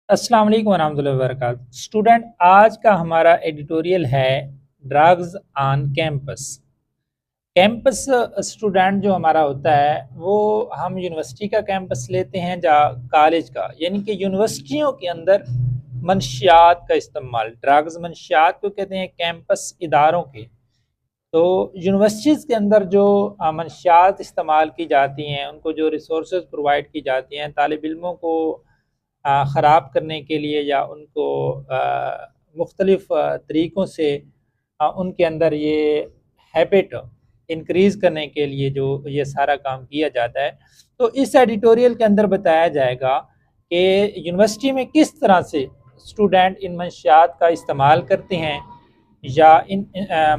السلام علیکم ورحمۃ اللہ وبرکاتہ اسٹوڈنٹ، آج کا ہمارا ایڈیٹوریل ہے drugs on campus. Campus student جو ہمارا ہوتا ہے وہ ہم یونیورسٹی کا کیمپس لیتے ہیں یا کالج کا، یعنی کہ یونیورسٹیوں کے اندر منشیات کا استعمال، ڈرگز منشیات کو کہتے ہیں کیمپس اداروں کے۔ تو یونیورسٹیز کے اندر جو منشیات استعمال کی جاتی ہیں، ان کو جو ریسورسز پرووائڈ کی جاتی ہیں طالب علموں کو خراب کرنے کے لیے یا ان کو مختلف طریقوں سے ان کے اندر یہ ہیبٹ انکریز کرنے کے لیے جو یہ سارا کام کیا جاتا ہے، تو اس ایڈیٹوریل کے اندر بتایا جائے گا کہ یونیورسٹی میں کس طرح سے اسٹوڈنٹ ان منشیات کا استعمال کرتے ہیں یا ان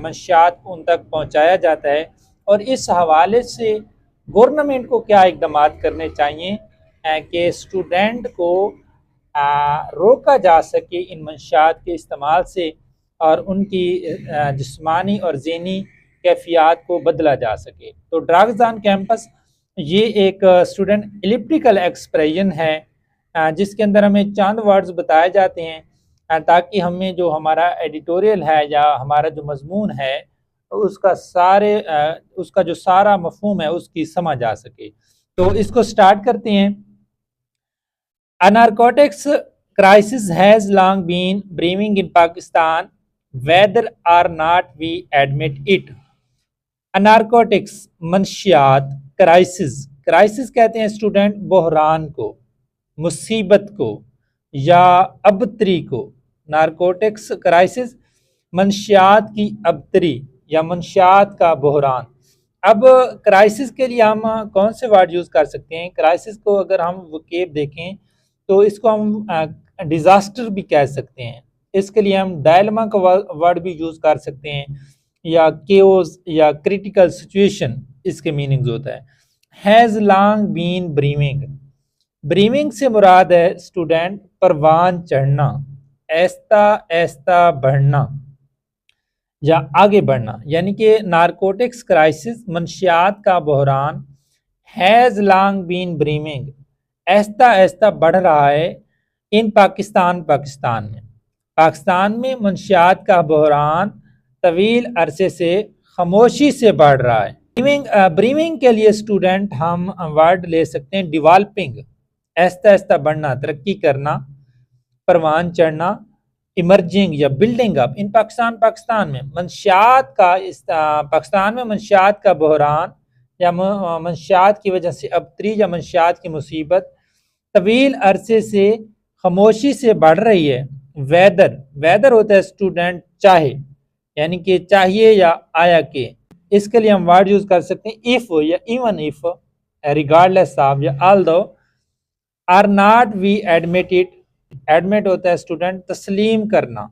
منشیات کو ان تک پہنچایا جاتا ہے، اور اس حوالے سے گورنمنٹ کو کیا اقدامات کرنے چاہیے کہ اسٹوڈنٹ کو روکا جا سکے ان منشیات کے استعمال سے، اور ان کی جسمانی اور ذہنی کیفیات کو بدلا جا سکے۔ تو ڈرگز آن کیمپس یہ ایک اسٹوڈنٹ ایلپٹیکل ایکسپریشن ہے جس کے اندر ہمیں چند ورڈز بتائے جاتے ہیں تاکہ ہمیں جو ہمارا ایڈیٹوریل ہے یا ہمارا جو مضمون ہے اس کا جو سارا مفہوم ہے اس کی سمجھ آ سکے۔ تو اس کو سٹارٹ کرتے ہیں۔ A narcotics crisis has long been brewing in Pakistan, whether or not we admit it. A narcotics منشیات کرائسس کہتے ہیں اسٹوڈنٹ بحران کو، مصیبت کو یا ابتری کو۔ نارکوٹکس کرائسس منشیات کی ابتری یا منشیات کا بحران۔ اب کرائسس کے لیے ہم کون سے ورڈ یوز کر سکتے ہیں؟ کرائسس کو اگر ہم وکیب دیکھیں تو اس کو ہم ڈیزاسٹر بھی کہہ سکتے ہیں، اس کے لیے ہم ڈائلما کا ورڈ بھی یوز کر سکتے ہیں، یا کیوز یا کریٹیکل سچویشن اس کے میننگز ہوتا ہے۔ ہیز لانگ بین بریمنگ سے مراد ہے اسٹوڈنٹ پروان چڑھنا، ایستا ایستا بڑھنا یا آگے بڑھنا، یعنی کہ نارکوٹکس کرائسس منشیات کا بحران ہیز لانگ بین بریمنگ ایستا ایستا بڑھ رہا ہے ان پاکستان میں منشیات کا بحران طویل عرصے سے خاموشی سے بڑھ رہا ہے۔ بریمنگ کے لیے اسٹوڈنٹ ہم ورڈ لے سکتے ہیں ڈیولپنگ، ایستا ایستا بڑھنا، ترقی کرنا، پروان چڑھنا، ایمرجنگ یا بلڈنگ اپ۔ ان پاکستان میں منشیات کا پاکستان میں منشیات کا بحران یا منشیات کی وجہ سے ابتری یا منشیات کی مصیبت طویل عرصے سے خاموشی سے بڑھ رہی ہے۔ ویدر ہوتا ہے اسٹوڈنٹ چاہے، یعنی کہ چاہیے یا آیا کہ، اس کے لیے ہم ورڈ یوز کر سکتے ہیں if یا even if، regardless of یا although، are not we admit it۔ Admit ہوتا ہے اسٹوڈنٹ تسلیم کرنا،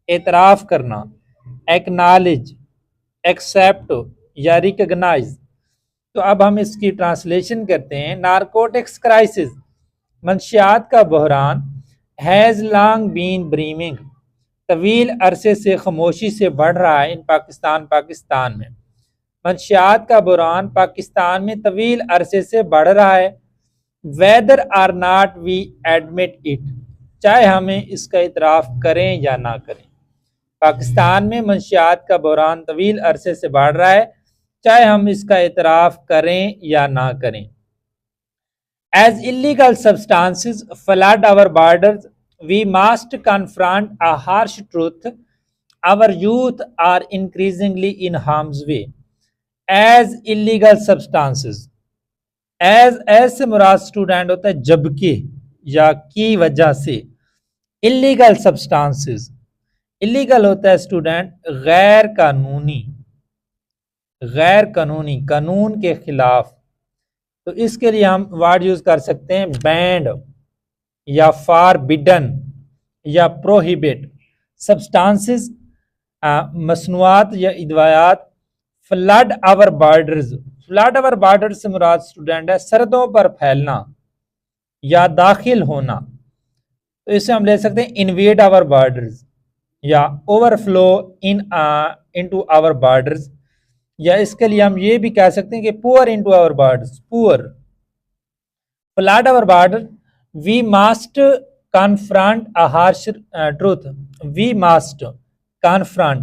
اعتراف کرنا، ایکنالج، ایکسیپٹ یا ریکگنائز۔ تو اب ہم اس کی ٹرانسلیشن کرتے ہیں۔ نارکوٹکس کرائسس منشیات کا بحران ہیز لانگ بین بریمنگ طویل عرصے سے خاموشی سے بڑھ رہا ہے ان پاکستان میں۔ منشیات کا بحران پاکستان میں طویل عرصے سے بڑھ رہا ہے۔ whether or not we admit it، چاہے ہمیں اس کا اعتراف کریں یا نہ کریں۔ پاکستان میں منشیات کا بحران طویل عرصے سے بڑھ رہا ہے، چاہے ہم اس کا اعتراف کریں یا نہ کریں۔ As illegal substances flood our borders, we must confront a harsh truth: our youth are increasingly in harm's way. As illegal substances، as سے مراد اسٹوڈنٹ ہوتا ہے جبکہ یا کی وجہ سے۔ illegal substances، illegal ہوتا ہے اسٹوڈنٹ غیر قانونی، قانون کے خلاف۔ تو اس کے لیے ہم ورڈ یوز کر سکتے ہیں بینڈ یا فاربیڈن یا پروہیبٹ۔ سبسٹانسز مصنوعات یا ادویات۔ فلڈ آور بارڈرز سے مراد اسٹوڈنٹ ہے سرحدوں پر پھیلنا یا داخل ہونا۔ تو اسے ہم لے سکتے ہیں انویڈ آور بارڈرز یا over flu into our borders, یا اس کے لیے ہم یہ بھی کہہ سکتے ہیں کہ pour into our borders, pour. Flood our border, we must confront a harsh truth. We must confront,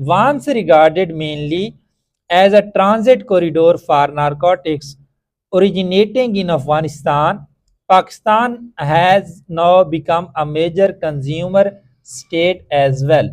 Once regarded mainly as a transit corridor for narcotics originating in Afghanistan, Pakistan has now become a major consumer state as well.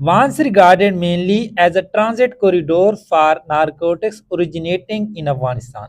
Once regarded mainly as a transit corridor for narcotics originating in Afghanistan.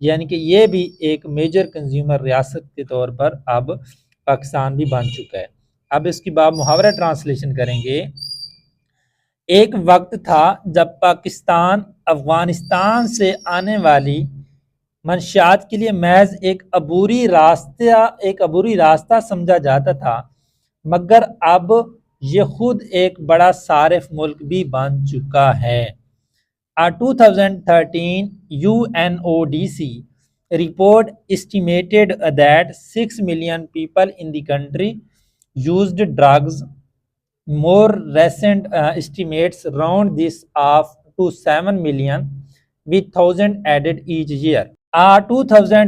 یعنی کہ یہ بھی ایک major consumer ریاست کے طور پر اب پاکستان بھی بن چکا ہے۔ اب اس کی باب محاورہ ٹرانسلیشن کریں گے۔ ایک وقت تھا جب پاکستان افغانستان سے آنے والی منشیات کے لیے محض ایک عبوری راستہ سمجھا جاتا تھا، مگر اب یہ خود ایک بڑا صارف ملک بھی بن چکا ہے۔ 2013 UNODC report estimated that 6 million people in the country used drugs. More recent estimates round this up to 7 million, with 1,000 added each year. 2000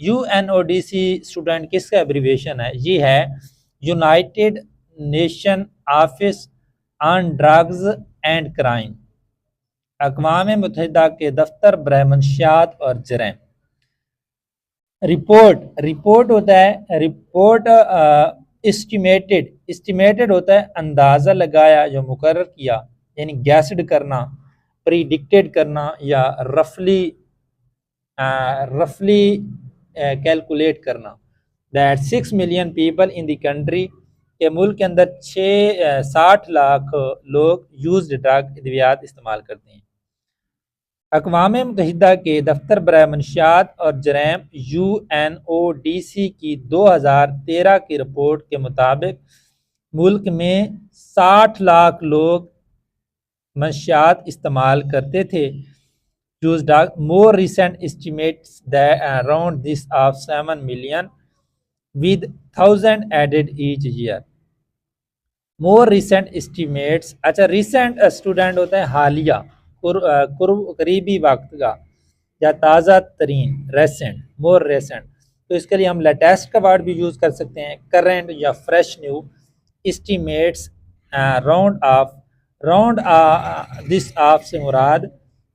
UNODC student کس کا ایبریویشن ہے؟ یہ ہے United nation office on drugs and crime, اقوام متحدہ کے دفتر برائے منشیات اور جرائم۔ رپورٹ ہوتا ہے، رپورٹ اسٹیمیٹڈ ہوتا ہے اندازہ لگایا یا مقرر کیا، یعنی گیسڈ کرنا، پریڈکٹڈ کرنا یا رفلی کیلکولیٹ کرنا۔ That 6 million people in the country, کہ ملک کے اندر 60 لاکھ لوگ یوزڈ ڈرگ ادویات استعمال کرتے ہیں۔ اقوام متحدہ کے دفتر برائے منشیات اور جرائم UNODC کی 2013 کی رپورٹ کے مطابق ملک میں 60 لاکھ لوگ منشیات استعمال کرتے تھے۔ More recent estimates that around this of 7 million, with 1,000 added each year. More recent estimates، اچھا ریسنٹ اسٹوڈنٹ ہوتا ہے حالیہ، قریبی وقت کا یا تازہ ترین، ریسنٹ، مور ریسنٹ۔ تو اس کے لیے ہم لیٹسٹ کا ورڈ بھی یوز کر سکتے ہیں، کرنٹ یا fresh new. Estimates, round this of سے مراد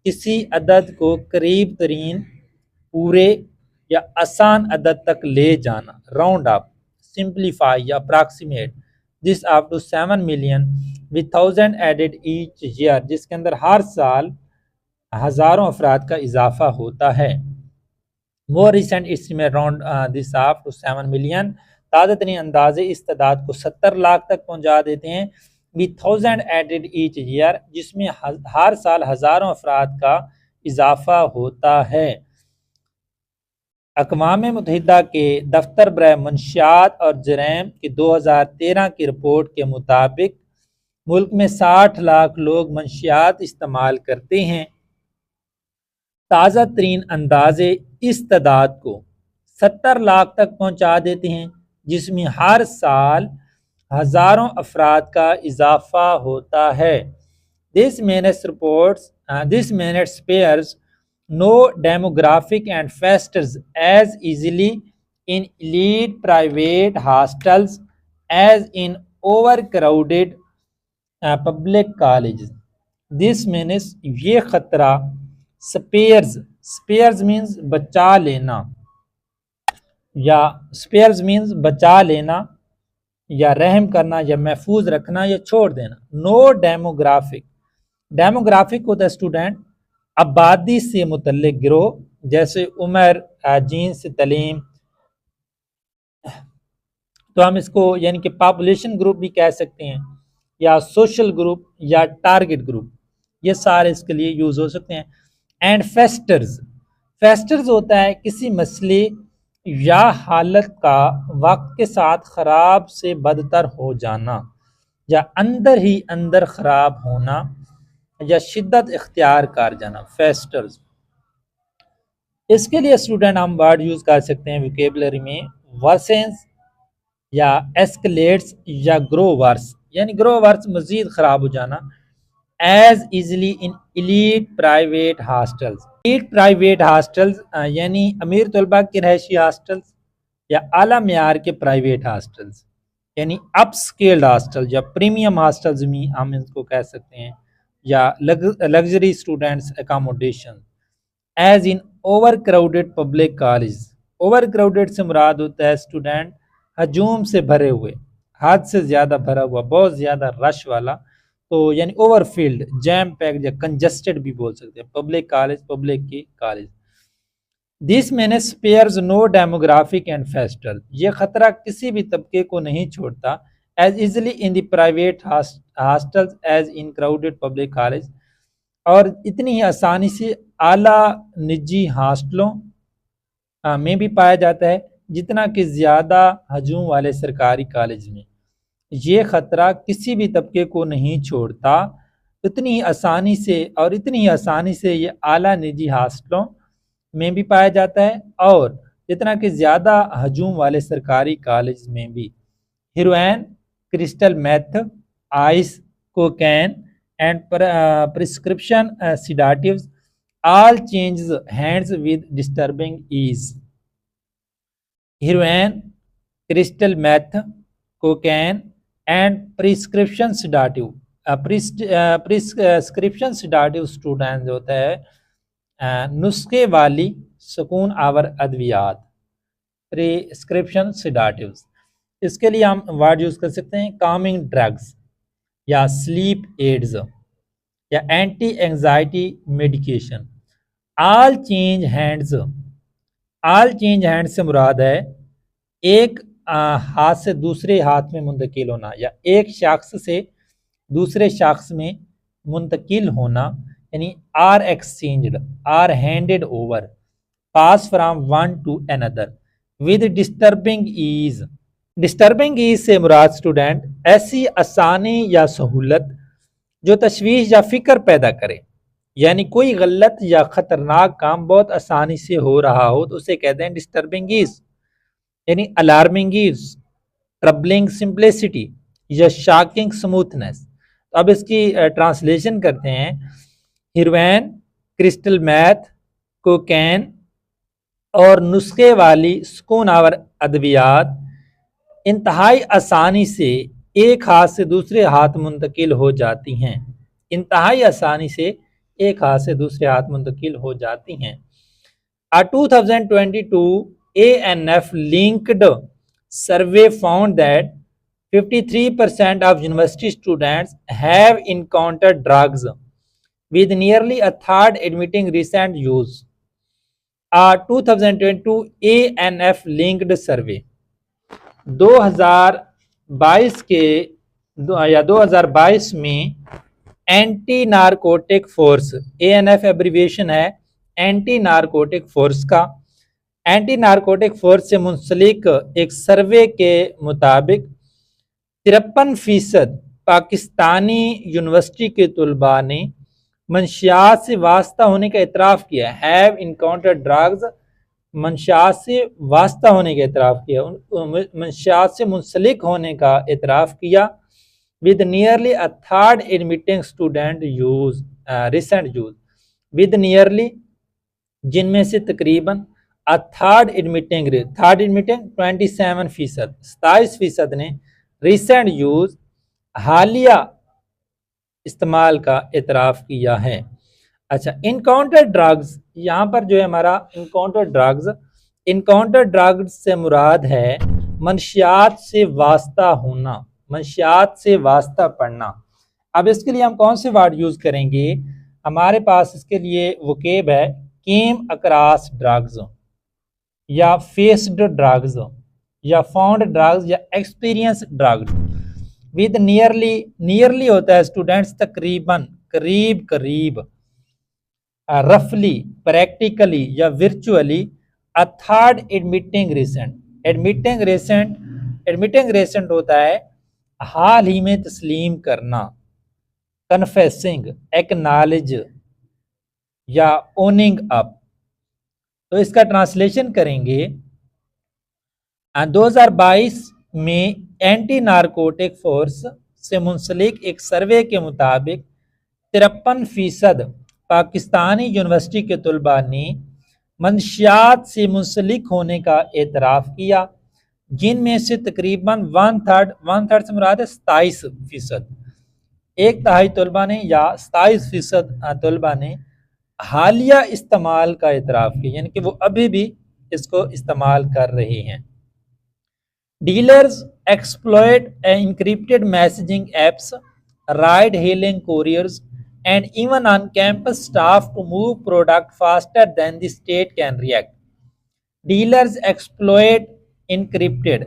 کسی عدد کو قریب ترین، پورے یا آسان عدد تک لے جانا، راؤنڈ اپ، سمپلیفائی یا approximate. This up to 7 million with 1,000 added each year، جس کے اندر ہر سال ہزاروں افراد کا اضافہ ہوتا ہے۔ More recent estimate around this up to 7 million، تازہ ترین اندازے اس تعداد کو 70 لاکھ تک پہنچا دیتے ہیں۔ with 1,000 added each year، جس میں ہر سال ہزاروں افراد کا اضافہ ہوتا ہے۔ اقوام متحدہ کے دفتر برائے منشیات اور جرائم کی 2013 کی رپورٹ کے مطابق ملک میں 60 لاکھ لوگ منشیات استعمال کرتے ہیں۔ تازہ ترین اندازے اس تعداد کو 70 لاکھ تک پہنچا دیتے ہیں، جس میں ہر سال ہزاروں افراد کا اضافہ ہوتا ہے۔ This menace spares no demographic and festers as easily in elite private hostels as in overcrowded public colleges. This means, یہ خطرہ، سپیئرز مینز بچا لینا، یا سپیئرز مینز بچا لینا یا رحم کرنا یا محفوظ رکھنا یا چھوڑ دینا۔ نو ڈیموگرافک ہوتا ہے اسٹوڈنٹ آبادی سے متعلق گروہ، جیسے عمر، جنس، تعلیم، تو ہم اس کو یعنی کہ پاپولیشن گروپ بھی کہہ سکتے ہیں، یا سوشل گروپ یا ٹارگٹ گروپ، یہ سارے اس کے لیے یوز ہو سکتے ہیں۔ اینڈ فیسٹرز ہوتا ہے کسی مسئلے یا حالت کا وقت کے ساتھ خراب سے بدتر ہو جانا یا اندر ہی اندر خراب ہونا یا شدت اختیار کر جانا، فیسٹرز۔ اس کے لیے اسٹوڈنٹ ہم ورڈ یوز کر سکتے ہیں ویکیبلری میں ورسنس یا ایسکلیٹس یا گرو ورس، یعنی گرو ورس مزید خراب ہو جانا۔ As easily in elite private hostels, elite private hostels یعنی امیر طلباء کے رہائشی ہاسٹلز یا اعلیٰ معیار کے پرائیویٹ ہاسٹلز، یعنی اپ اسکیلڈ ہاسٹل یا پریمیم ہاسٹلز بھی ہم ان کو کہہ سکتے ہیں، یا luxury students accommodation. As in overcrowded public college, overcrowded سے مراد ہوتا ہے اسٹوڈنٹ ہجوم سے بھرے ہوئے، حد سے زیادہ بھرا ہوا، بہت زیادہ رش والا تو یعنی اوور فیلڈ، جیم پیک یا کنجسٹڈ بھی بول سکتے ہیں، پبلک کالج، پبلک کی college. This menace spares no demographic and festal, یہ خطرہ کسی بھی طبقے کو نہیں چھوڑتا، as easily in the private hostels as in crowded public college, اور اتنی ہی آسانی سے اعلیٰ نجی ہاسٹلوں میں بھی پایا جاتا ہے جتنا کہ زیادہ ہجوم والے سرکاری کالج میں. یہ خطرہ کسی بھی طبقے کو نہیں چھوڑتا، اتنی ہی آسانی سے یہ اعلیٰ نجی ہاسٹلوں میں بھی پایا جاتا ہے اور جتنا کہ زیادہ ہجوم والے سرکاری کالج میں بھی. Heroin, crystal meth, ice, cocaine and prescription sedatives all changes hands with disturbing ease. Heroin, crystal meth, cocaine and prescription sedative. prescription sedative students جو ہوتا ہے نسخے والی سکون آور ادویات، prescription sedatives. اس کے لیے ہم ورڈ یوز کر سکتے ہیں calming drugs یا sleep aids یا اینٹی اینگزائٹی میڈیکیشن. آل چینج ہینڈز سے مراد ہے ایک ہاتھ سے دوسرے ہاتھ میں منتقل ہونا یا ایک شخص سے دوسرے شخص میں منتقل ہونا، یعنی are exchanged, are handed over, pass from one to another with disturbing ease. Disturbing ease سے مراد اسٹوڈنٹ ایسی آسانی یا سہولت جو تشویش یا فکر پیدا کرے، یعنی کوئی غلط یا خطرناک کام بہت آسانی سے ہو رہا ہو تو اسے کہتے ہیں ڈسٹربنگ ایز، یعنی الارمنگ ایز، ٹربلنگ سمپلسٹی یا شاکنگ سموتھنس. اب اس کی ٹرانسلیشن کرتے ہیں. ہیروئن، کرسٹل میتھ، کوکین اور نسخے والی سکون آور ادویات انتہائی آسانی سے ایک ہاتھ سے دوسرے ہاتھ منتقل ہو جاتی ہیں، انتہائی آسانی سے ایک ہاتھ سے دوسرے ہاتھ منتقل ہو جاتی ہیں. 2022 ANF linked survey found that 53% of university students have encountered drugs, with nearly a third admitting recent use. A 2022 ANF linked survey 2022 میں anti narcotic force, ANF abbreviation ہے اینٹی نارکوٹک فورس کا، اینٹی نارکوٹک فورس سے منسلک ایک survey کے مطابق 53% Pakistani university کے طلباء نے منشیات سے وابستہ ہونے کا اعتراف کیا. ہیو انکاؤنٹرڈ ڈرگز، منشیات سے وابستہ ہونے کا اعتراف کیا، منشیات سے منسلک ہونے کا اعتراف کیا. with nearly a third admitting student use recent use, with nearly جن میں سے تقریباً a third admitting 27% نے recent use حالیہ استعمال کا اعتراف کیا ہے. اچھا، encountered drugs، یہاں پر جو ہے ہمارا encountered drugs سے مراد ہے منشیات سے وابستہ ہونا، منشیات سے واسطہ پڑھنا. اب اس کے لیے ہم کون سے ورڈ یوز کریں گے؟ ہمارے پاس اس کے لیے وکیب ہے کیم اکراس ڈرگز یا فیسڈ ڈرگز یا فاؤنڈ ڈرگز یا ایکسپیرینس ڈرگز. ود نیئرلی ہوتا ہے اسٹوڈینٹس تقریباً، قریب، رفلی، پریکٹیکلی یا virtually, a third admitting recent ہوتا ہے حال ہی میں تسلیم کرنا، کنفیسنگ، ایکنالج یا اوننگ اپ. تو اس کا ٹرانسلیشن کریں گے. 2022 میں اینٹی نارکوٹک فورس سے منسلک ایک سروے کے مطابق 53% پاکستانی یونیورسٹی کے طلباء نے منشیات سے منسلک ہونے کا اعتراف کیا، جن میں سے تقریباً 1/3 سے مراد ہے 27%، ایک تہائی طلباء نے یا 27% طلباء نے حالیہ استعمال کا اعتراف کیا، یعنی کہ وہ ابھی بھی اس کو استعمال کر رہے ہیں. Dealers exploit encrypted messaging apps ride hailing couriers, and even on campus staff to move product faster than the state can react. Dealers exploit encrypted.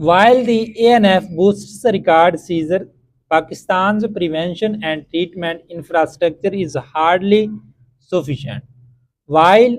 While the ANF boosts the record seizure, Pakistan's prevention and treatment infrastructure is hardly sufficient. While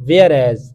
whereas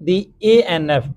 the ANF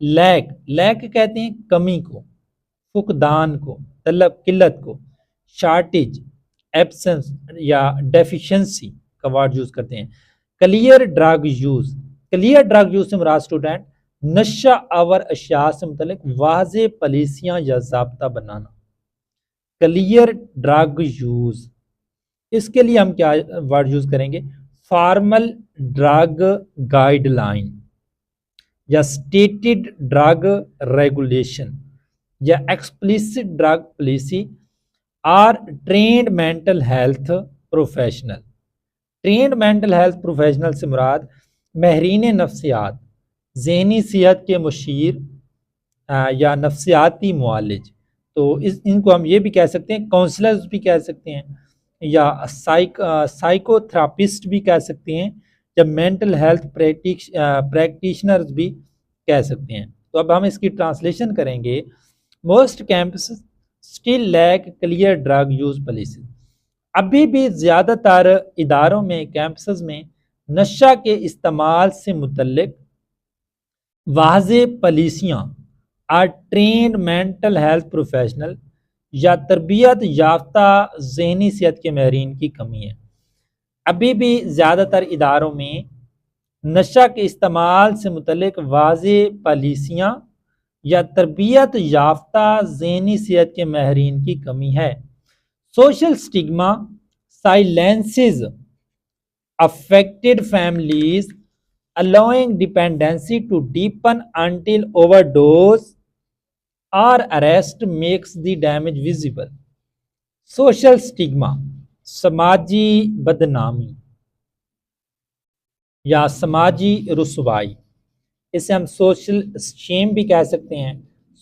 lack کہتے ہیں کمی کو، فقدان کو، طلب قلت کو، shortage absence یا ڈیفیشنسی کا ورڈ یوز کرتے ہیں۔ Clear drug use, clear drug use سے مراد اسٹوڈنٹ نشہ آور اشیاء سے متعلق واضح پالیسیاں یا ضابطہ بنانا۔ کلیئر ڈرگ یوز، اس کے لیے ہم کیا ورڈ یوز کریں گے؟ فارمل ڈرگ گائیڈ لائن یا اسٹیٹڈ ڈرگ ریگولیشن یا ایکسپلیسٹ ڈرگ پالیسی اور trained mental health professional. Trained mental health professional سے مراد ماہرین نفسیات، ذہنی صحت کے مشیر یا نفسیاتی معالج، تو ان کو ہم یہ بھی کہہ سکتے ہیں، کونسلرز بھی کہہ سکتے ہیں یا سائیکو تھراپسٹ بھی کہہ سکتے ہیں، یا مینٹل ہیلتھ پریکٹیشنرز بھی کہہ سکتے ہیں۔ تو اب ہم اس کی ٹرانسلیشن کریں گے۔ Most campus still lack clear drug use policy, ابھی بھی زیادہ تر اداروں میں، کیمپسز میں نشہ کے استعمال سے متعلق واضح پالیسیاں اور ٹرینڈ مینٹل ہیلتھ پروفیشنل یا تربیت یافتہ ذہنی صحت کے ماہرین کی کمی ہے۔ ابھی بھی زیادہ تر اداروں میں نشہ کے استعمال سے متعلق واضح پالیسیاں یا تربیت یافتہ ذہنی صحت کے ماہرین کی کمی ہے۔ Social stigma silences affected families, allowing dependency to deepen until overdose or arrest makes the damage visible. Social stigma سماجی بدنامی یا سماجی رسوائی، اسے ہم سوشل شیم بھی کہہ سکتے ہیں،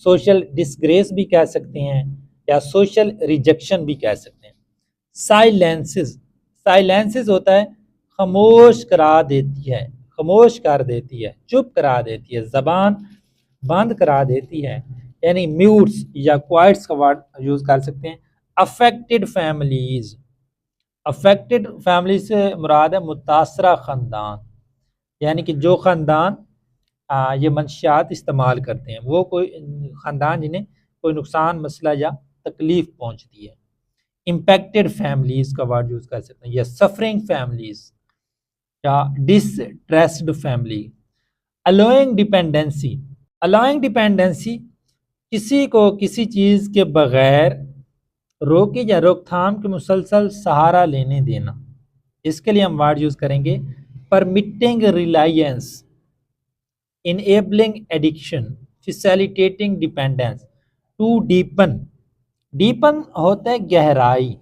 سوشل ڈسگریس بھی کہہ سکتے ہیں، یا سوشل ریجیکشن بھی کہہ سکتے ہیں۔ سائلنسز ہوتا ہے خاموش کرا دیتی ہے، خاموش کر دیتی ہے، چپ کرا دیتی ہے، زبان بند کرا دیتی ہے، یعنی میوٹس یا کوائٹس کا ورڈ یوز کر سکتے ہیں۔ افیکٹڈ فیملیز، افیکٹڈ فیملی سے مراد ہے متاثرہ خاندان، یعنی کہ جو خاندان یہ منشیات استعمال کرتے ہیں، وہ کوئی خاندان جنہیں کوئی نقصان، مسئلہ یا تکلیف پہنچتی ہے۔ امپیکٹڈ فیملیز کا ورڈ یوز کر سکتے ہیں، یا سفرنگ فیملیز یا distressed family. allowing dependency, allowing dependency کسی کو کسی چیز کے بغیر روکے یا روک تھام کے مسلسل سہارا لینے دینا، اس کے لیے ہم ورڈ یوز کریں گے permitting reliance, enabling addiction, facilitating dependence, to deepen. deepen ہوتا ہے گہرائی،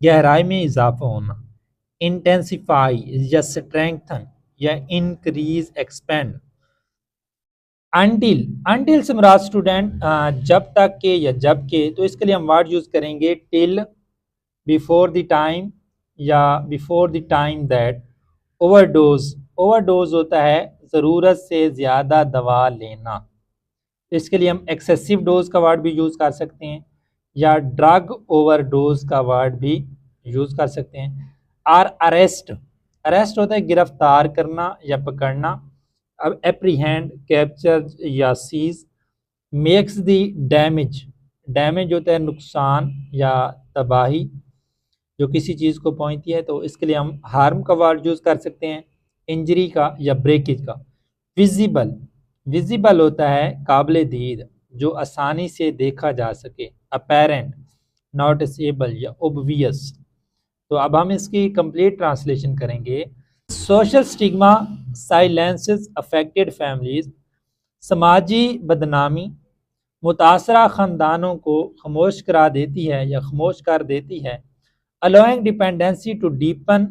گہرائی میں اضافہ ہونا، intensify یا strengthen یا increase expand. until سے مراد اسٹوڈنٹ جب تک کہ یا جب کہ، تو اس کے لیے ہم ورڈ یوز کریں گے till, before the time یا before the time that. overdose ہوتا ہے ضرورت سے زیادہ دوا لینا، اس کے لیے ہم ایکسیسو ڈوز کا ورڈ بھی یوز کر سکتے ہیں، یا ڈرگ اوور ڈوز کا ورڈ بھی یوز کر سکتے ہیں۔ اور اریسٹ ہوتا ہے گرفتار کرنا یا پکڑنا، اب اپریہینڈ، کیپچر یا سیز۔ میکس دی ڈیمیج ہوتا ہے نقصان یا تباہی جو کسی چیز کو پہنچتی ہے، تو اس کے لیے ہم ہارم کا ورڈ یوز کر سکتے ہیں، انجری کا یا بریکیج کا۔ ویزیبل ہوتا ہے قابل دید، جو آسانی سے دیکھا جا سکے، اپیرنٹ، نوٹسیبل یا اوبویس۔ تو اب ہم اس کی کمپلیٹ ٹرانسلیشن کریں گے۔ سوشل سٹگما سائلنسز افیکٹڈ فیملیز، سماجی بدنامی متاثرہ خاندانوں کو خاموش کرا دیتی ہے یا خاموش کر دیتی ہے۔ allowing dependency to deepen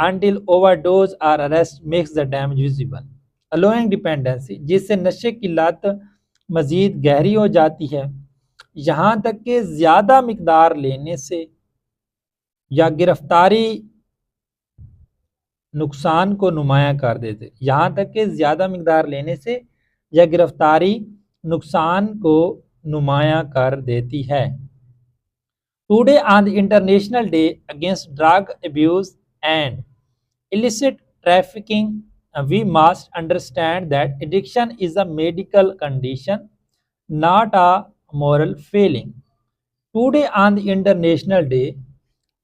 until overdose or arrest makes the damage visible. allowing dependency جس سے نشے کی لت مزید گہری ہو جاتی ہے، یہاں تک کہ زیادہ مقدار لینے سے یا گرفتاری نقصان کو نمایاں کر دیتے، یہاں تک کہ زیادہ مقدار لینے سے یا گرفتاری نقصان کو نمایاں کر دیتی ہے۔ Today on the International Day Against Drug Abuse and Illicit Trafficking we must understand that addiction is a medical condition, not a moral failing. Today on the International Day,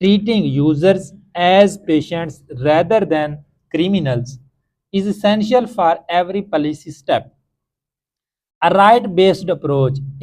treating users as patients rather than criminals is essential for every policy step. A right based approach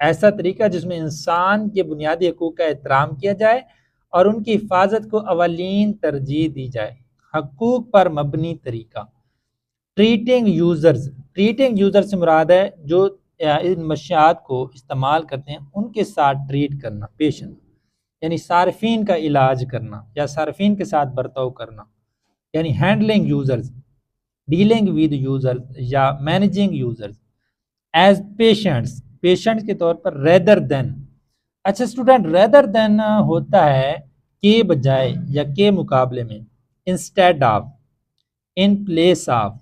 ایسا طریقہ جس میں انسان کے بنیادی حقوق کا احترام کیا جائے اور ان کی حفاظت کو اولین ترجیح دی جائے۔ حقوق پر مبنی طریقہ، ٹریٹنگ یوزر سے مراد ہے جو ان منشیات کو استعمال کرتے ہیں ان کے ساتھ ٹریٹ کرنا، پیشنٹ یعنی صارفین کا علاج کرنا یا صارفین کے ساتھ برتاؤ کرنا، یعنی handling users, dealing with users یا مینیجنگ یوزرز ایز پیشنٹس کے طور پر، ریدر دین۔ اچھا اسٹوڈنٹ، ریدر دین ہوتا ہے کے بجائے یا کے مقابلے میں، instead of, in place of,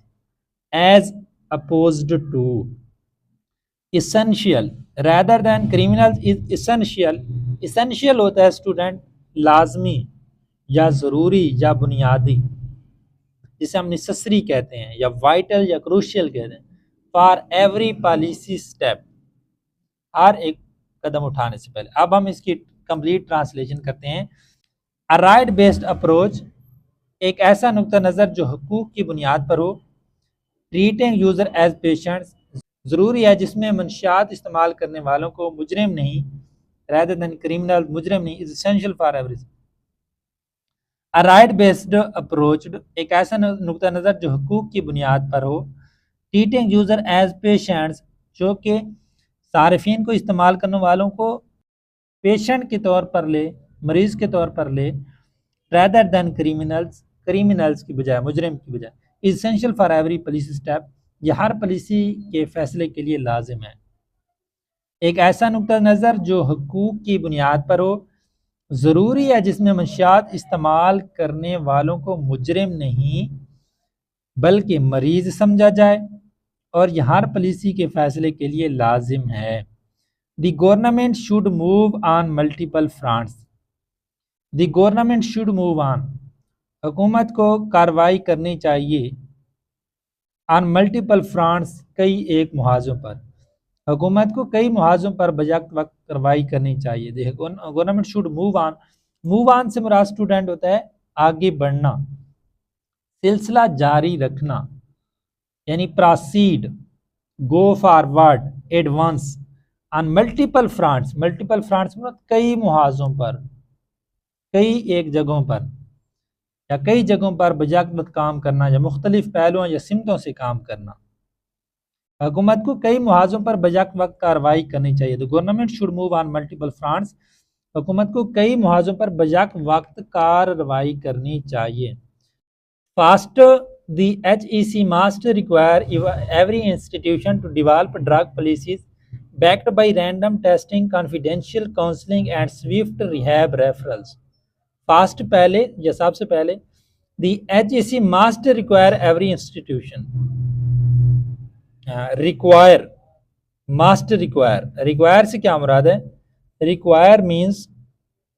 as opposed to, essential rather than criminals is essential ہوتا ہے اسٹوڈنٹ لازمی یا ضروری یا بنیادی، جسے ہم نیسسری کہتے ہیں یا وائٹل یا کروشیل کہتے ہیں، فار ایوری پالیسی اسٹیپ، ہر ایک قدم اٹھانے سے پہلے۔ اب ہم اس کی کمپلیٹ ٹرانسلیشن کرتے ہیں۔ A right based approach، ایک ایسا نقطہ نظر جو حقوق کی بنیاد پر ہو، ٹریٹنگ یوزر ایز پیشنٹس، ضروری ہے جس میں منشیات استعمال کرنے والوں کو مجرم نہیں، rather than criminal، مجرم نہیں، is essential for everything۔ A right based approach، ایک ایسا نقطہ نظر جو حقوق کی بنیاد پر ہو، treating user as patients، جو کہ صارفین کو استعمال کرنے والوں کو پیشنٹ کے طور پر لے، مریض کے طور پر لے، rather than criminals کی بجائے، مجرم کی بجائے، is essential for every policy step، یہ ہر پالیسی کے فیصلے کے لیے لازم ہے۔ ایک ایسا نقطہ نظر جو حقوق کی بنیاد پر ہو، ضروری ہے جس میں منشیات استعمال کرنے والوں کو مجرم نہیں بلکہ مریض سمجھا جائے، اور یہ ہر پالیسی کے فیصلے کے لیے لازم ہے۔ The government should move on multiple fronts, the government should move on, حکومت کو کارروائی کرنی چاہیے، آن ملٹیپل فرانٹس، کئی ایک محاذوں پر، حکومت کو کئی محاذوں پر بجاک وقت کارروائی کرنی چاہیے۔ دی گورنمنٹ شوڈ موو آن سے مراد اسٹوڈنٹ ہوتا ہے آگے بڑھنا، سلسلہ جاری رکھنا، یعنی proceed, go forward, advance, on multiple fronts مراد کئی محاذوں پر، کئی ایک جگہوں پر یا کئی جگہوں پر بجاکت کام کرنا یا مختلف پہلوؤں یا سمتوں سے کام کرنا۔ حکومت کو کئی محاذوں پر بجاک وقت کارروائی کرنی چاہیے۔ The government should move on multiple fronts، حکومت کو کئی محاذوں پر بجاک وقت کارروائی کرنی چاہیے۔ First، the HEC must require every institution to develop drug policies backed by random testing, confidential counseling and swift rehab referrals۔ First پہلے یا سب سے پہلے، the HEC must require every institution، require سے کیا مراد ہے؟ require means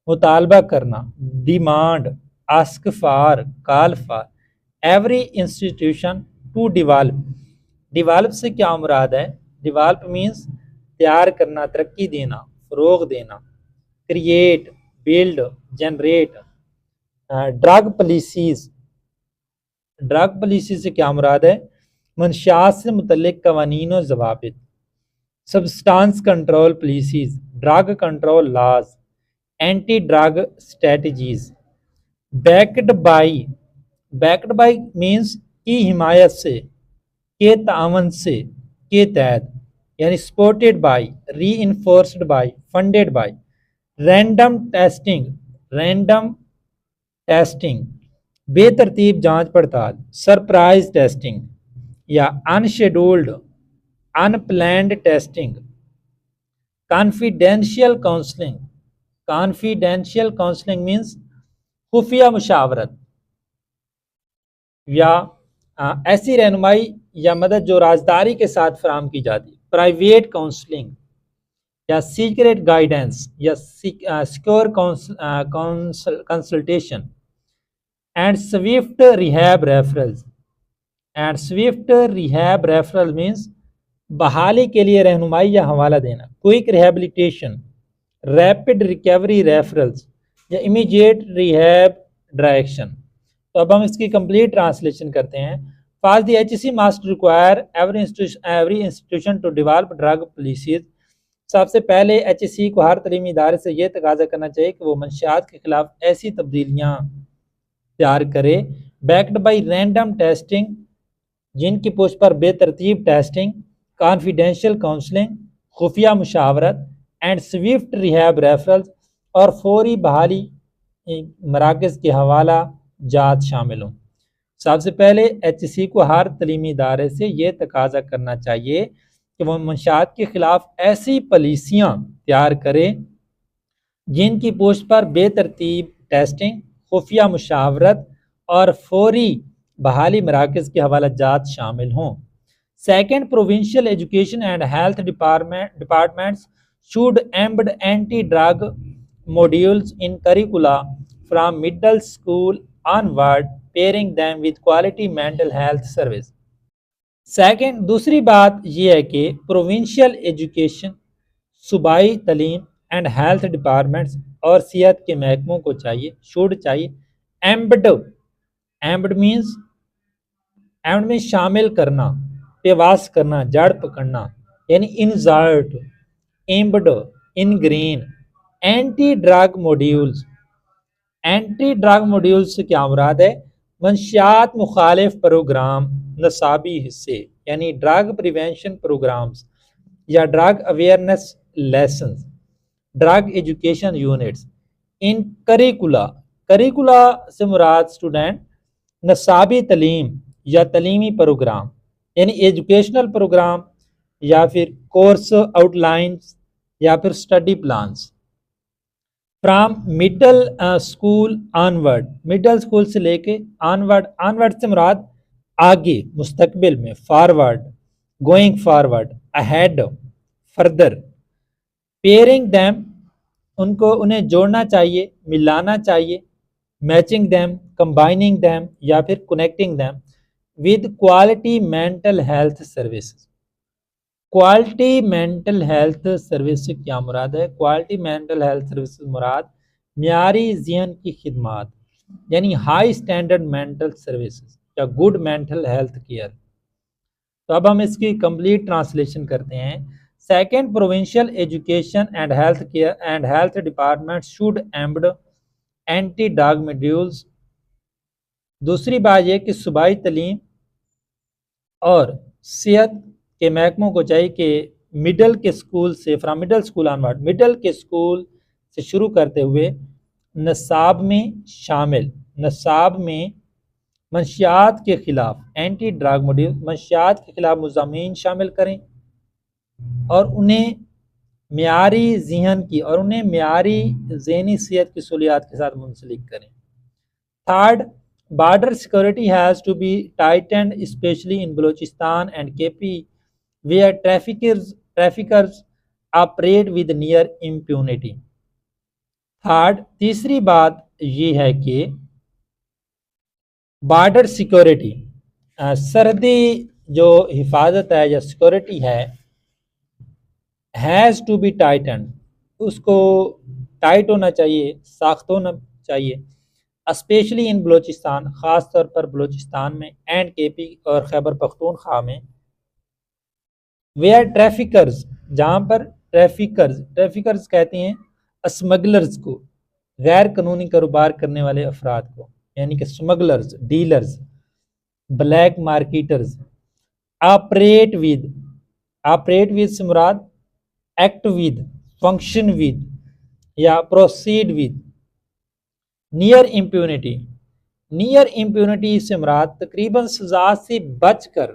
مطالبہ کرنا، demand، ask for، call for، every institution to develop سے کیا مراد ہے؟ develop means تیار کرنا، ترقی دینا، فروغ دینا، create، build، generate۔ Drug policies سے کیا مراد ہے؟ منشیات سے متعلق قوانین و ضوابط، substance control policies, drug control laws, anti drug strategies. Backed by means کی حمایت سے، کے تعاون سے، کے تحت، یعنی supported by, reinforced by, funded by. Random testing, بے ترتیب جانچ پڑتال، سرپرائز ٹیسٹنگ یا unscheduled, unplanned testing. Confidential counselling means خفیہ مشاورت یا ایسی رہنمائی یا مدد جو رازداری کے ساتھ فراہم کی جاتی۔ پرائیویٹ کاؤنسلنگ یا سیکریٹ گائیڈنس یا secure consultation. And Swift rehab referral means بحالی کے لیے رہنمائی یا حوالہ دینا۔ کوئک ریہیبلیٹیشن، ریپڈ ریکیوری ریفرلز یا امیجیٹ ریہیب ڈائریکشن۔ تو اب ہم اس کی کمپلیٹ ٹرانسلیشن کرتے ہیں۔ First, the HEC must require every institution to develop drug policies سب سے پہلے ایچ سی کو ہر تعلیمی ادارے سے یہ تقاضا کرنا چاہیے کہ وہ منشیات کے خلاف ایسی تبدیلیاں تیار کرے بیکڈ بائی رینڈم ٹیسٹنگ، جن کی پشت پر بے ترتیب ٹیسٹنگ، کانفیڈینشیل کاؤنسلنگ، خفیہ مشاورت اینڈ سویفٹ ریہیب ریفرلز اور فوری بحالی مراکز کے حوالہ جات شامل ہوں۔ سب سے پہلے ایچ سی کو ہر تعلیمی ادارے سے یہ تقاضا کرنا چاہیے کہ وہ منشیات کے خلاف ایسی پالیسیاں تیار کرے جن کی پشت پر بے ترتیب ٹیسٹنگ، خفیہ مشاورت اور فوری بحالی مراکز کے حوالہ جات شامل ہوں۔ Second, provincial education and health departments should embed anti-drug modules in curricula from middle school onward, pairing them with quality mental health service. Second, دوسری بات یہ ہے کہ پروونشل ایجوکیشن، صوبائی تعلیم اینڈ ہیلتھ ڈپارٹمنٹس اور صحت کے محکموں کو چاہیے ایمبڈ مینس شامل کرنا، پیواز کرنا، جڑ پکڑنا، یعنی insert, embed, ingrain anti drug modules. Anti drug modules سے کیا مراد ہے؟ منشیات مخالف پروگرام، نصابی حصے یعنی ڈرگ پریونشن پروگرامز یا drug awareness lessons, drug education units in curricula سے مراد اسٹوڈنٹ نصابی تعلیم یا تعلیمی پروگرام یعنی ایجوکیشنل پروگرام یا پھر کورس آؤٹ لائنز یا پھر study plans. From middle school onward, middle school سے لے کے آنورڈ سے مراد آگے، مستقبل میں، forward, going forward, ahead, further. Pairing them, انہیں جوڑنا چاہیے، ملانا چاہیے، میچنگ دیم، کمبائننگ دیم یا پھر connecting them with quality mental health services. Quality mental health service سے کیا مراد ہے؟ کوالٹی مینٹل ہیلتھ سروسز مراد معیاری ذہن کی خدمات یعنی ہائی اسٹینڈرڈ مینٹل سروسز یا گڈ مینٹل ہیلتھ کیئر۔ تو اب ہم اس کی کمپلیٹ ٹرانسلیشن کرتے ہیں۔ Second, provincial education and health department should embed anti drug modules. دوسری بات یہ کہ صوبائی تعلیم اور صحت کے محکموں کو چاہیے کہ مڈل کے اسکول سے، from middle school onward, middle کے اسکول سے شروع کرتے ہوئے نصاب میں منشیات کے خلاف اینٹی ڈرگ موڈیول، منشیات کے خلاف مضامین شامل کریں اور انہیں معیاری ذہنی صحت کی سہولیات کے ساتھ منسلک کریں۔ Third, border security has to be tightened, especially in Balochistan and KP, where traffickers operate with near impunity. Third, تیسری بات یہ ہے کہ بارڈر سیکورٹی، سرحدی جو حفاظت ہے یا سیکورٹی ہے، has to be tightened، اس کو ٹائٹ ہونا چاہیے، سخت ہونا چاہیے، اسپیشلی ان بلوچستان، خاص طور پر بلوچستان میں، اینڈ کے پی اور خیبر پختونخوا میں، ویئر ٹریفکرز، جہاں پر ٹریفکرز کہتے ہیں اسمگلرز کو، غیر قانونی کاروبار کرنے والے افراد کو، یعنی کہ smugglers, dealers, black marketers. Operate with سے مراد ایکٹ ود، فنکشن ود یا پروسیڈ ود۔ نیئر امپیونٹی سے مراد تقریباً سزا سے بچ کر،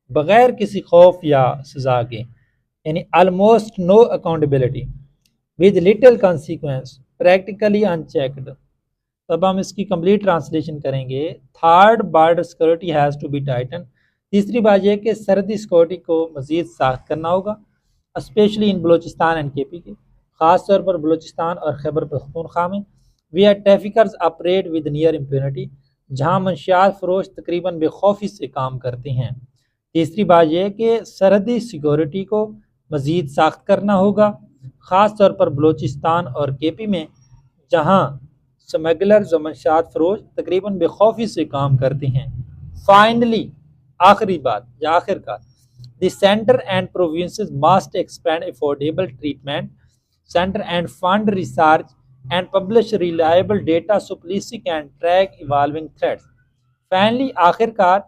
بغیر کسی خوف یا سزا کے، یعنی almost no accountability with little consequence practically unchecked۔ تب ہم اس کی کمپلیٹ ٹرانسلیشن کریں گے۔ Third, border security has to be tighten, تیسری بات یہ کہ سرحدی سیکورٹی کو مزید سخت کرنا ہوگا، اسپیشلی ان بلوچستان اینڈ کے پی کے، خاص طور پر بلوچستان اور خیبر پختونخوا میں، where traffickers operate with near impunity, جہاں منشیات فروش تقریباً بے خوفی سے کام کرتے ہیں۔ تیسری بات یہ کہ سرحدی سیکورٹی کو مزید سخت کرنا ہوگا، خاص طور پر بلوچستان اور کے پی میں، جہاں سمگلرز و منشیات فروش تقریباً بے خوفی سے کام کرتے ہیں۔ فائنلی، آخری بات یا آخر کار، The center and provinces must expand affordable treatment center and fund research and publish reliable data so police can track evolving threats. Finally, آخرکار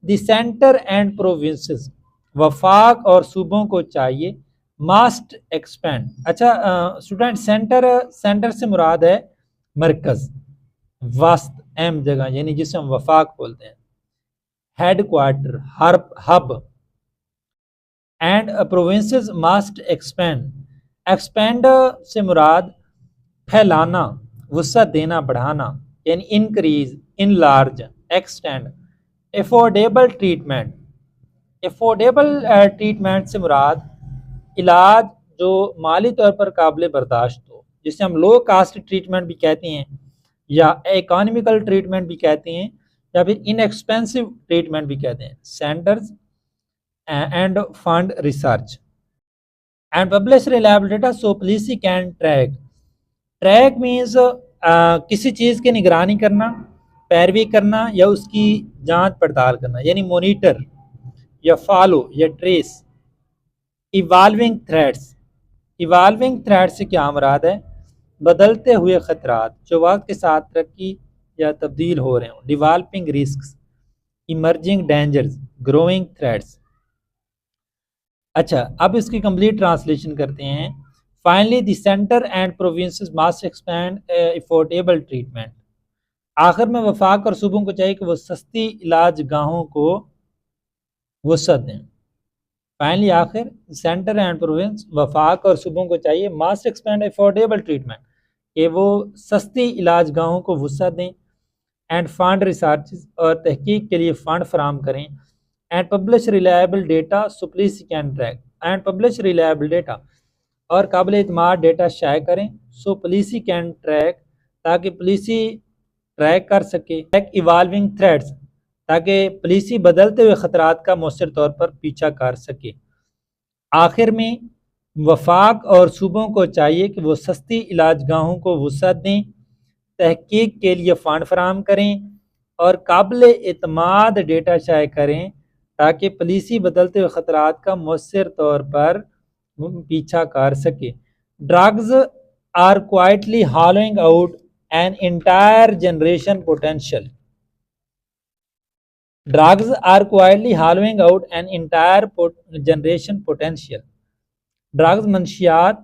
the center and provinces وفاق اور صوبوں کو چاہیے must expand. اچھا اسٹوڈنٹ سینٹر سے مراد ہے مرکز، وسط، اہم جگہ، یعنی جسے ہم وفاق بولتے ہیں، headquarter, hub, and provinces must expand سے مراد پھیلانا، وسعت دینا، بڑھانا، یعنی increase, enlarge, extend. Affordable treatment سے مراد علاج جو مالی طور پر قابل برداشت ہو، جسے ہم لو کاسٹ ٹریٹمنٹ بھی کہتے ہیں یا اکانومیکل ٹریٹمنٹ بھی کہتے ہیں یا پھر ان ایکسپینسو ٹریٹمنٹ بھی کہتے ہیں. Centres and fund research and publish reliable data so policy can track means کسی چیز کی نگرانی کرنا، پیروی کرنا یا اس کی جانچ پڑتال کرنا، یعنی مونیٹر یا فالو یا ٹریس. ایوالونگ تھریٹس سے کیا مراد ہے؟ بدلتے ہوئے خطرات جو وقت کے ساتھ ترقی یا تبدیل ہو رہے ہوں. Developing risks, emerging dangers, growing threats. اچھا اب اس کی کمپلیٹ ٹرانسلیشن کرتے ہیں. Finally the centre and provinces must expand affordable treatment. آخر میں وفاق اور صوبوں کو چاہیے کہ وہ سستی علاج گاہوں کو وسعت دیں. فائنلی آخر سینٹر اینڈ پروونس وفاق اور صوبوں کو چاہیے ماسٹ ایکسپینڈ افورڈیبل ٹریٹمنٹ کہ وہ سستی علاج گاہوں کو وسعت دیں، اینڈ فنڈ ریسرچ اور تحقیق کے لیے فنڈ فراہم کریں، and publish reliable data so police can track, and publish reliable data اور قابل اعتماد ڈیٹا شائع کریں، سو پولیسی کین ٹریک تاکہ پولیسی ٹریک کر سکے، ایوالونگ تھریٹس تاکہ پولیسی بدلتے ہوئے خطرات کا مؤثر طور پر پیچھا کر سکے. آخر میں وفاق اور صوبوں کو چاہیے کہ وہ سستی علاج گاہوں کو وسعت دیں، تحقیق کے لیے فنڈ فراہم کریں اور قابل اعتماد ڈیٹا شائع کریں تاکہ پولیسی بدلتے ہوئے خطرات کا مؤثر طور پر پیچھا کر سکے. Drugs are quietly hollowing out an entire generation potential. Drugs are quietly hollowing out an entire generation potential. Drugs منشیات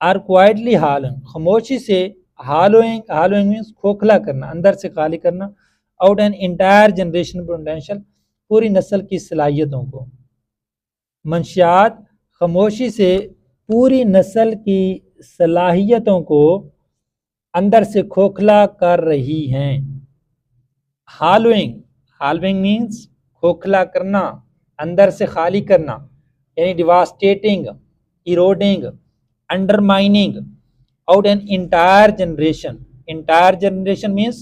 are quietly hollowing خاموشی سے hollowing means کھوکھلا کرنا، اندر سے خالی کرنا، out an entire generation potential پوری نسل کی صلاحیتوں کو. منشیات خاموشی سے پوری نسل کی صلاحیتوں کو اندر سے کھوکھلا کر رہی ہیں. Hollowing means کھوکھلا کرنا، اندر سے خالی کرنا، یعنی devastating, eroding, undermining out an entire generation. Entire generation means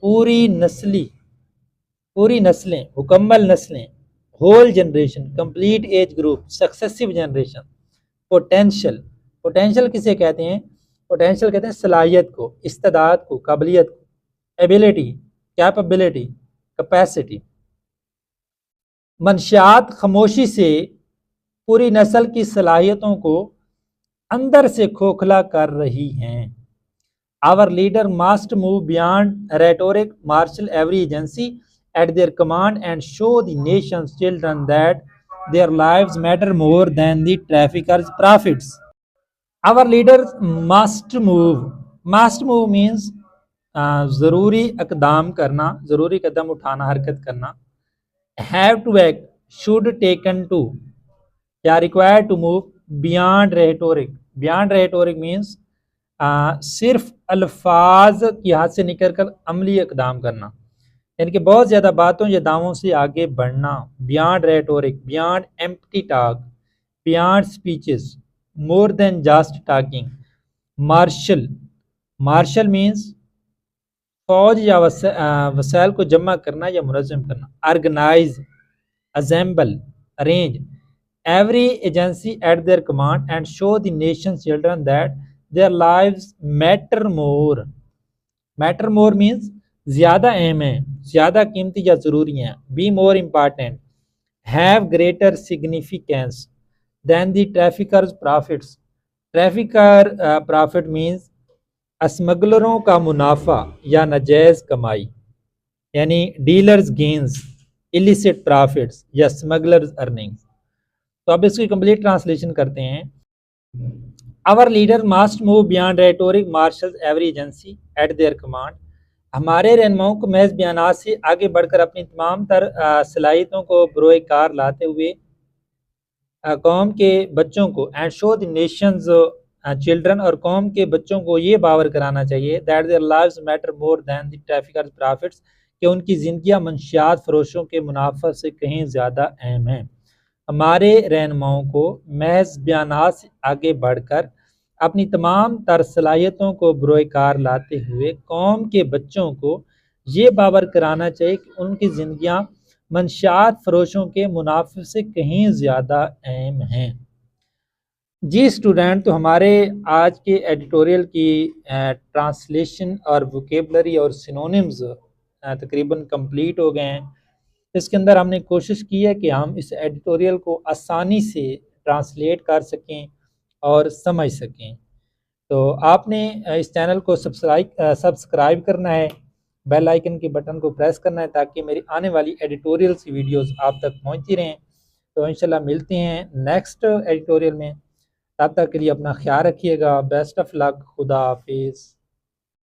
پوری نسلیں، مکمل نسلیں. whole generation, complete age group, successive generation. potential کسے کہتے ہیں؟ potential کہتے ہیں صلاحیت کو، استعداد کو، قابلیت کو. ability, capability, capacity. منشیات خاموشی سے پوری نسل کی صلاحیتوں کو اندر سے کھوکھلا کر رہی ہیں. Our leader must move beyond rhetoric, marshal every agency at their command and show the nation's children that their lives matter more than the traffickers' profits. Our leaders must move means ضروری اقدام کرنا، ضروری قدم اٹھانا، حرکت کرنا. have to act, should taken to یا required to move beyond rhetoric means صرف الفاظ کی حد سے نکل کر عملی اقدام کرنا، یعنی کہ بہت زیادہ باتوں یا دعووں سے آگے بڑھنا. beyond rhetoric, beyond empty talk, beyond speeches, more than just talking. marshal means فوج یا وسائل کو جمع کرنا یا منظم کرنا. organize, assemble, arrange every agency at their command and show the nation's children that their lives matter more means زیادہ اہم ہیں، زیادہ قیمتی یا ضروری ہیں. be more important, have greater significance than the trafficker's profits. Trafficker profit means اسمگلروں کا منافع یا ناجائز کمائی، یعنی ڈیلرز گینز، illicit profits یا smugglers earnings. تو اب اس کی کمپلیٹ ٹرانسلیشن کرتے ہیں. Our leader must move beyond rhetoric marshals every agency at their command. ہمارے رہنماؤں کو محض بیانات سے آگے بڑھ کر اپنی تمام تر صلاحیتوں کو بروئے کار لاتے ہوئے قوم کے بچوں کو and show the nation's children, اور قوم کے بچوں کو یہ باور کرانا چاہیے that their lives matter more than the traffickers' profits, کہ ان کی زندگیاں منشیات فروشوں کے منافع سے کہیں زیادہ اہم ہیں. ہمارے رہنماؤں کو محض بیانات سے آگے بڑھ کر اپنی تمام تر صلاحیتوں کو بروئے کار لاتے ہوئے قوم کے بچوں کو یہ باور کرانا چاہیے کہ ان کی زندگیاں منشیات فروشوں کے منافع سے کہیں زیادہ اہم ہیں. جی اسٹوڈنٹ، تو ہمارے آج کے ایڈیٹوریل کی ٹرانسلیشن اور ووکیبلری اور سینونیمز تقریباً کمپلیٹ ہو گئے ہیں. اس کے اندر ہم نے کوشش کی ہے کہ ہم اس ایڈیٹوریل کو آسانی سے ٹرانسلیٹ کر سکیں اور سمجھ سکیں. تو آپ نے اس چینل کو سبسکرائب کرنا ہے، بیل آئیکن کے بٹن کو پریس کرنا ہے تاکہ میری آنے والی ایڈیٹوریلز کی ویڈیوز آپ تک پہنچتی رہیں. تو انشاءاللہ ملتے ہیں نیکسٹ ایڈیٹوریل میں. تب تک کے لیے اپنا خیال رکھیے گا. بیسٹ آف لک. خدا حافظ.